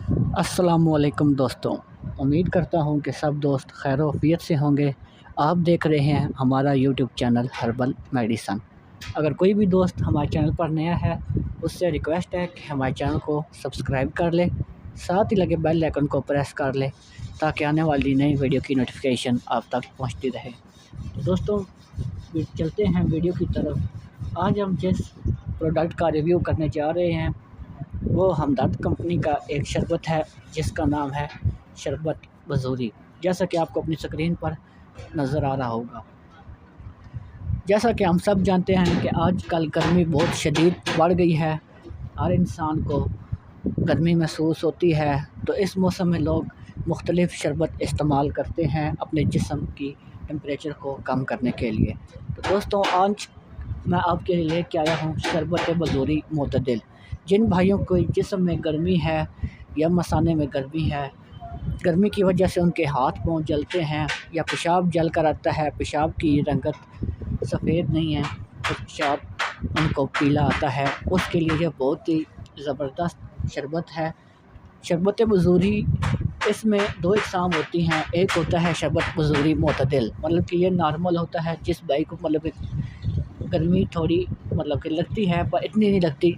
السلام علیکم دوستوں، امید کرتا ہوں کہ سب دوست خیر و عافیت سے ہوں گے۔ آپ دیکھ رہے ہیں ہمارا یوٹیوب چینل ہربل میڈیسن۔ اگر کوئی بھی دوست ہمارے چینل پر نیا ہے اس سے ریکویسٹ ہے کہ ہمارے چینل کو سبسکرائب کر لے، ساتھ ہی لگے بیل آئیکن کو پریس کر لے تاکہ آنے والی نئی ویڈیو کی نوٹیفیکیشن آپ تک پہنچتی رہے۔ تو دوستوں چلتے ہیں ویڈیو کی طرف۔ آج ہم جس پروڈکٹ کا ریویو کرنے جا رہے ہیں وہ ہمدرد کمپنی کا ایک شربت ہے جس کا نام ہے شربت بزوری، جیسا کہ آپ کو اپنی اسکرین پر نظر آ رہا ہوگا۔ جیسا کہ ہم سب جانتے ہیں کہ آج کل گرمی بہت شدید بڑھ گئی ہے، ہر انسان کو گرمی محسوس ہوتی ہے، تو اس موسم میں لوگ مختلف شربت استعمال کرتے ہیں اپنے جسم کی ٹمپریچر کو کم کرنے کے لیے۔ تو دوستوں آج میں آپ کے لیے لے کے آیا ہوں شربت بزوری معتدل۔ جن بھائیوں کو جسم میں گرمی ہے یا مثانے میں گرمی ہے، گرمی کی وجہ سے ان کے ہاتھ پاؤں جلتے ہیں یا پیشاب جل کر آتا ہے، پیشاب کی رنگت سفید نہیں ہے، پیشاب ان کو پیلا آتا ہے، اس کے لیے یہ بہت ہی زبردست شربت ہے۔ شربت بزوری اس میں دو اقسام ہوتی ہیں، ایک ہوتا ہے شربت بزوری معتدل، مطلب کہ یہ نارمل ہوتا ہے، جس بھائی کو مطلب گرمی تھوڑی مطلب کہ لگتی ہے پر اتنی نہیں لگتی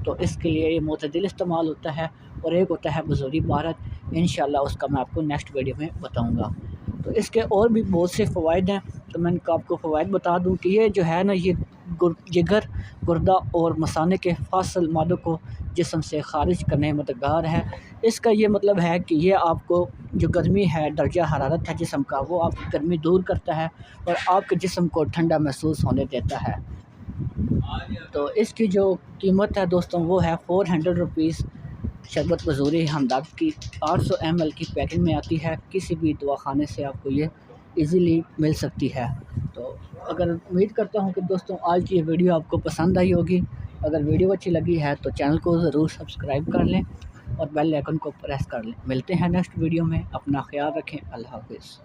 تو اس کے لیے یہ معتدل استعمال ہوتا ہے، اور ایک ہوتا ہے بزوری بھارت، انشاءاللہ اس کا میں آپ کو نیکسٹ ویڈیو میں بتاؤں گا۔ تو اس کے اور بھی بہت سے فوائد ہیں، تو میں آپ کو فوائد بتا دوں کہ یہ جو ہے نا، یہ جگر، گردہ اور مثانے کے فاصل مادوں کو جسم سے خارج کرنے میں مددگار ہے۔ اس کا یہ مطلب ہے کہ یہ آپ کو جو گرمی ہے، درجہ حرارت ہے جسم کا، وہ آپ کی گرمی دور کرتا ہے اور آپ کے جسم کو ٹھنڈا محسوس ہونے دیتا ہے۔ تو اس کی جو قیمت ہے دوستوں وہ ہے 400 روپیز۔ شربت بزوری ہمدرد کی 800 ml کی پیکنگ میں آتی ہے، کسی بھی دواخانے سے آپ کو یہ ایزیلی مل سکتی ہے۔ تو اگر امید کرتا ہوں کہ دوستوں آج کی یہ ویڈیو آپ کو پسند آئی ہوگی، اگر ویڈیو اچھی لگی ہے تو چینل کو ضرور سبسکرائب کر لیں اور بیل آئیکن کو پریس کر لیں۔ ملتے ہیں نیکسٹ ویڈیو میں، اپنا خیال رکھیں، اللہ حافظ۔